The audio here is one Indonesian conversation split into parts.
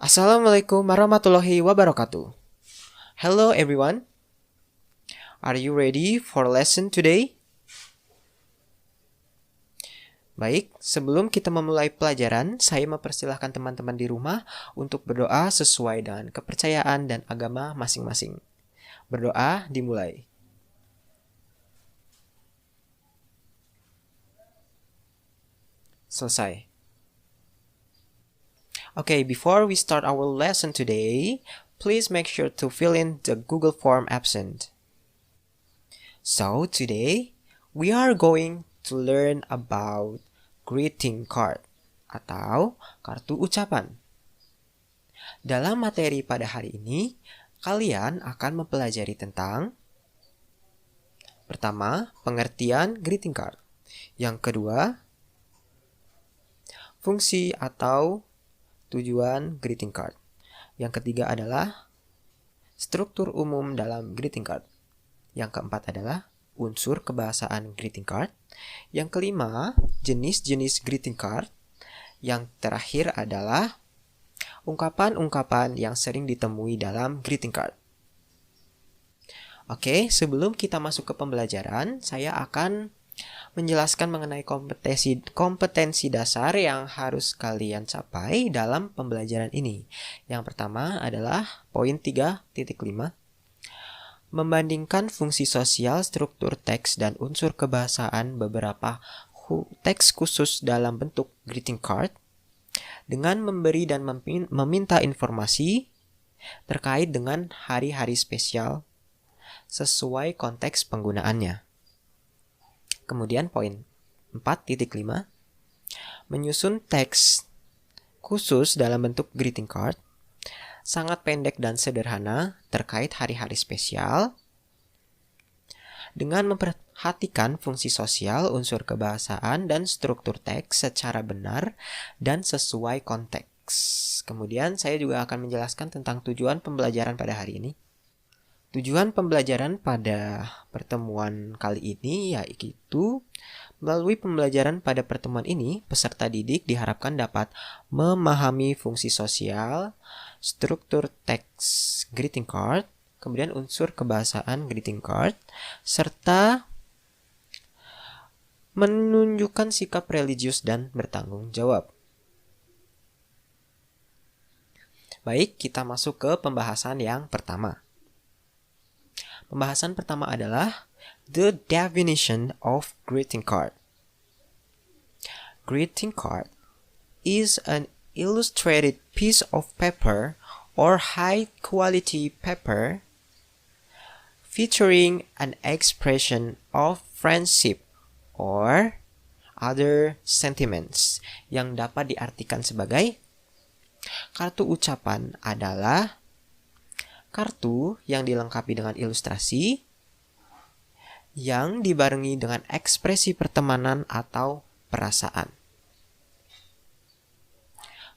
Assalamualaikum warahmatullahi wabarakatuh. Hello everyone. Are you ready for lesson today? Baik, sebelum kita memulai pelajaran, saya mempersilahkan teman-teman di rumah untuk berdoa sesuai dengan kepercayaan dan agama masing-masing. Berdoa dimulai. Selesai. Okay, before we start our lesson today, please make sure to fill in the Google form absent. So today, we are going to learn about greeting card atau kartu ucapan. Dalam materi pada hari ini, kalian akan mempelajari tentang pertama, pengertian greeting card. Yang kedua, fungsi atau tujuan greeting card. Yang ketiga adalah struktur umum dalam greeting card. Yang keempat adalah unsur kebahasaan greeting card. Yang kelima, jenis-jenis greeting card. Yang terakhir adalah ungkapan-ungkapan yang sering ditemui dalam greeting card. Oke, sebelum kita masuk ke pembelajaran, saya akan menjelaskan mengenai kompetensi dasar yang harus kalian capai dalam pembelajaran ini. Yang pertama adalah poin 3.5. Membandingkan fungsi sosial, struktur teks, dan unsur kebahasaan beberapa teks khusus dalam bentuk greeting card dengan memberi dan meminta informasi terkait dengan hari-hari spesial sesuai konteks penggunaannya. Kemudian poin 4.5, menyusun teks khusus dalam bentuk greeting card, sangat pendek dan sederhana terkait hari-hari spesial, dengan memperhatikan fungsi sosial, unsur kebahasaan, dan struktur teks secara benar dan sesuai konteks. Kemudian saya juga akan menjelaskan tentang tujuan pembelajaran pada hari ini. Tujuan pembelajaran pada pertemuan kali ini yaitu melalui pembelajaran pada pertemuan ini, peserta didik diharapkan dapat memahami fungsi sosial, struktur teks greeting card, kemudian unsur kebahasaan greeting card, serta menunjukkan sikap religius dan bertanggung jawab. Baik, kita masuk ke pembahasan yang pertama. Pembahasan pertama adalah the definition of greeting card. Greeting card is an illustrated piece of paper or high-quality paper featuring an expression of friendship or other sentiments yang dapat diartikan sebagai kartu ucapan adalah kartu yang dilengkapi dengan ilustrasi yang dibarengi dengan ekspresi pertemanan atau perasaan.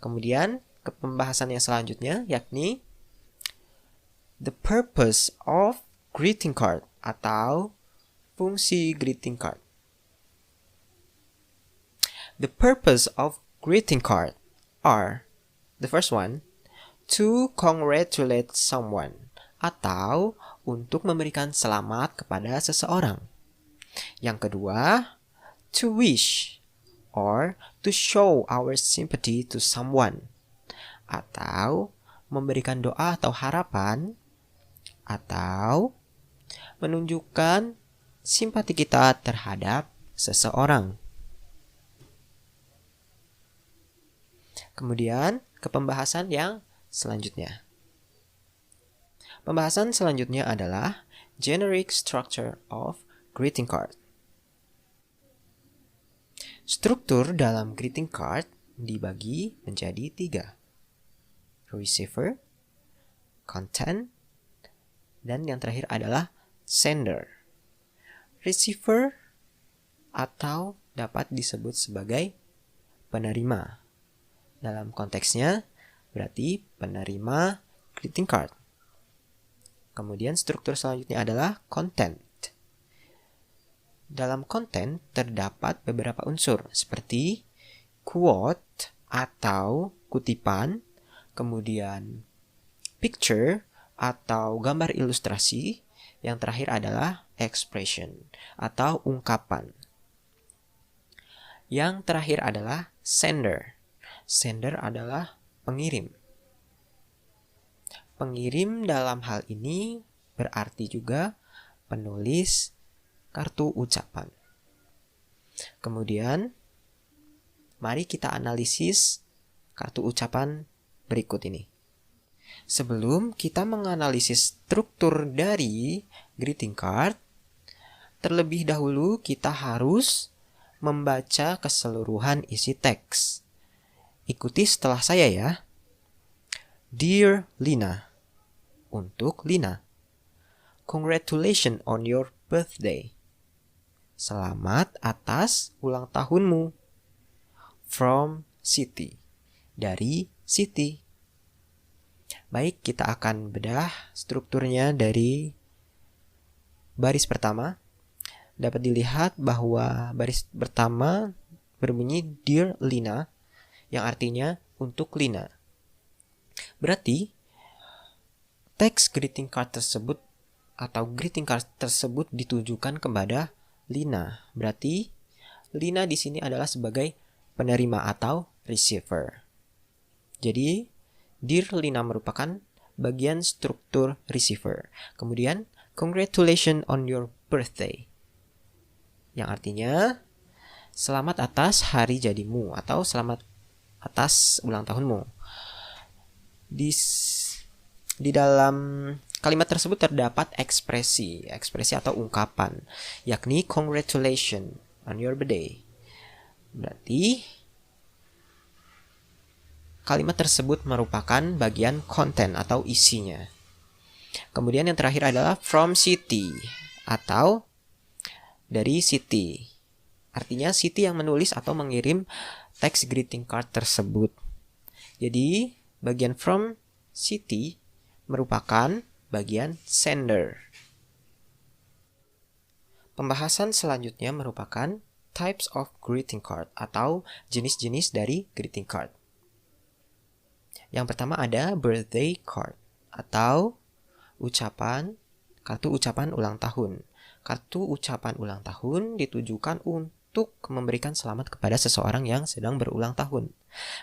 Kemudian ke pembahasan yang selanjutnya yakni the purpose of greeting card atau fungsi greeting card. The purpose of greeting card are the first one, to congratulate someone atau untuk memberikan selamat kepada seseorang. Yang kedua, to wish or to show our sympathy to someone atau memberikan doa atau harapan atau menunjukkan simpati kita terhadap seseorang. Kemudian ke pembahasan yang selanjutnya. Pembahasan selanjutnya adalah generic structure of greeting card. Struktur dalam greeting card dibagi menjadi 3. Receiver, content, dan yang terakhir adalah sender. Receiver atau dapat disebut sebagai penerima. Dalam konteksnya berarti penerima greeting card. Kemudian struktur selanjutnya adalah content. Dalam content terdapat beberapa unsur seperti quote atau kutipan, kemudian picture atau gambar ilustrasi, yang terakhir adalah expression atau ungkapan. Yang terakhir adalah sender. Sender adalah pengirim. Pengirim dalam hal ini berarti juga penulis kartu ucapan. Kemudian, mari kita analisis kartu ucapan berikut ini. Sebelum kita menganalisis struktur dari greeting card, terlebih dahulu kita harus membaca keseluruhan isi teks. Ikuti setelah saya ya. Dear Lina, untuk Lina. Congratulations on your birthday. Selamat atas ulang tahunmu. From Siti. Dari Siti. Baik, kita akan bedah strukturnya dari baris pertama. Dapat dilihat bahwa baris pertama berbunyi Dear Lina, yang artinya untuk Lina. Berarti teks greeting card tersebut atau greeting card tersebut ditujukan kepada Lina. Berarti Lina di sini adalah sebagai penerima atau receiver. Jadi Dear Lina merupakan bagian struktur receiver. Kemudian congratulations on your birthday, yang artinya selamat atas hari jadimu atau selamat atas ulang tahunmu. Di dalam kalimat tersebut terdapat ekspresi atau ungkapan, yakni congratulations on your birthday. Berarti kalimat tersebut merupakan bagian konten atau isinya. Kemudian yang terakhir adalah from Siti atau dari Siti. Artinya Siti yang menulis atau mengirim teks greeting card tersebut. Jadi bagian from Siti merupakan bagian sender. Pembahasan selanjutnya merupakan types of greeting card atau jenis-jenis dari greeting card. Yang pertama ada birthday card atau kartu ucapan ulang tahun. Kartu ucapan ulang tahun ditujukan untuk memberikan selamat kepada seseorang yang sedang berulang tahun.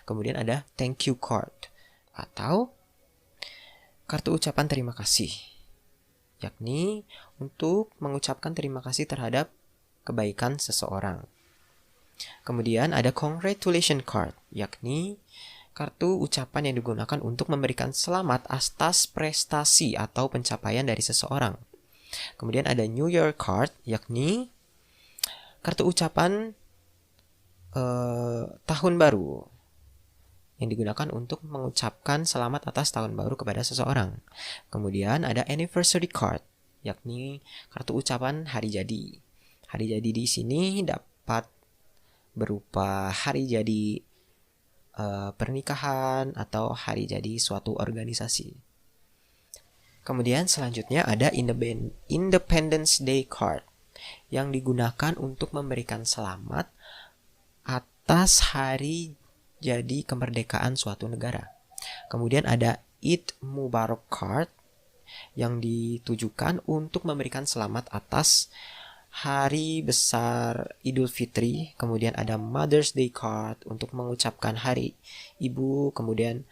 Kemudian ada thank you card atau kartu ucapan terima kasih, yakni untuk mengucapkan terima kasih terhadap kebaikan seseorang. Kemudian ada congratulation card, yakni kartu ucapan yang digunakan untuk memberikan selamat atas prestasi atau pencapaian dari seseorang. Kemudian ada New Year card, yakni kartu ucapan tahun baru yang digunakan untuk mengucapkan selamat atas tahun baru kepada seseorang. Kemudian ada anniversary card, yakni kartu ucapan hari jadi. Hari jadi di sini dapat berupa hari jadi pernikahan atau hari jadi suatu organisasi. Kemudian selanjutnya ada Independence Day card yang digunakan untuk memberikan selamat atas hari jadi kemerdekaan suatu negara. Kemudian ada Eid Mubarak card yang ditujukan untuk memberikan selamat atas hari besar Idul Fitri. Kemudian ada Mother's Day card untuk mengucapkan hari ibu. Kemudian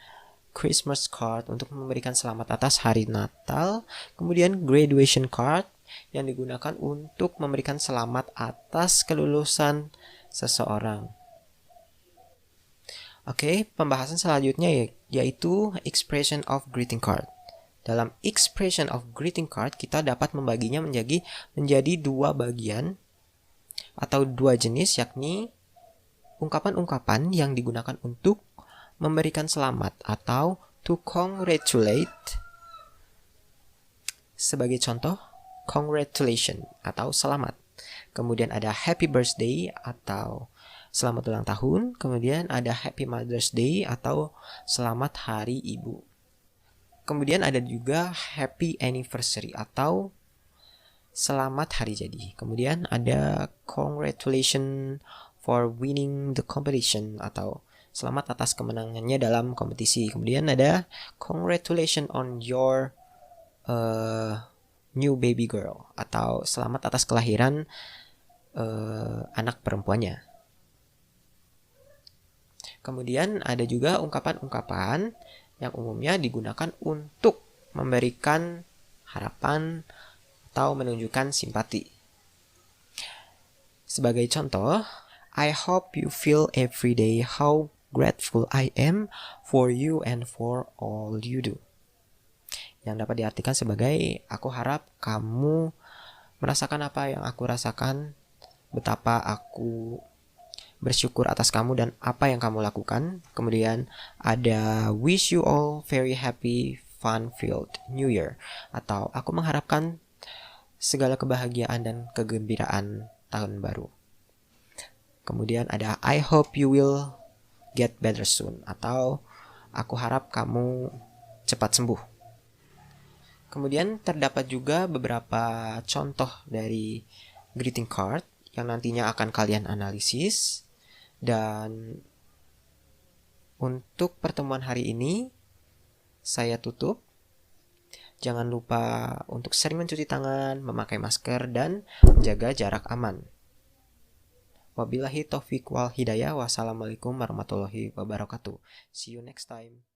Christmas card untuk memberikan selamat atas hari Natal. Kemudian graduation card yang digunakan untuk memberikan selamat atas kelulusan seseorang. Oke, pembahasan selanjutnya yaitu expression of greeting card. Dalam expression of greeting card, kita dapat membaginya menjadi dua bagian atau dua jenis, yakni ungkapan-ungkapan yang digunakan untuk memberikan selamat atau to congratulate. Sebagai contoh, congratulations atau selamat. Kemudian ada happy birthday atau selamat ulang tahun. Kemudian ada happy Mother's Day atau selamat hari ibu. Kemudian ada juga happy anniversary atau selamat hari jadi. Kemudian ada congratulations for winning the competition atau selamat atas kemenangannya dalam kompetisi. Kemudian ada congratulations on your new baby girl, atau selamat atas kelahiran anak perempuannya. Kemudian ada juga ungkapan-ungkapan yang umumnya digunakan untuk memberikan harapan atau menunjukkan simpati. Sebagai contoh, I hope you feel every day how grateful I am for you and for all you do. Yang dapat diartikan sebagai, aku harap kamu merasakan apa yang aku rasakan, betapa aku bersyukur atas kamu dan apa yang kamu lakukan. Kemudian ada wish you all very happy, fun-filled New Year, atau aku mengharapkan segala kebahagiaan dan kegembiraan tahun baru. Kemudian ada I hope you will get better soon, atau aku harap kamu cepat sembuh. Kemudian terdapat juga beberapa contoh dari greeting card yang nantinya akan kalian analisis. Dan untuk pertemuan hari ini saya tutup. Jangan lupa untuk sering mencuci tangan, memakai masker, dan menjaga jarak aman. Wabillahi taufiq wal hidayah. Wassalamualaikum warahmatullahi wabarakatuh. See you next time.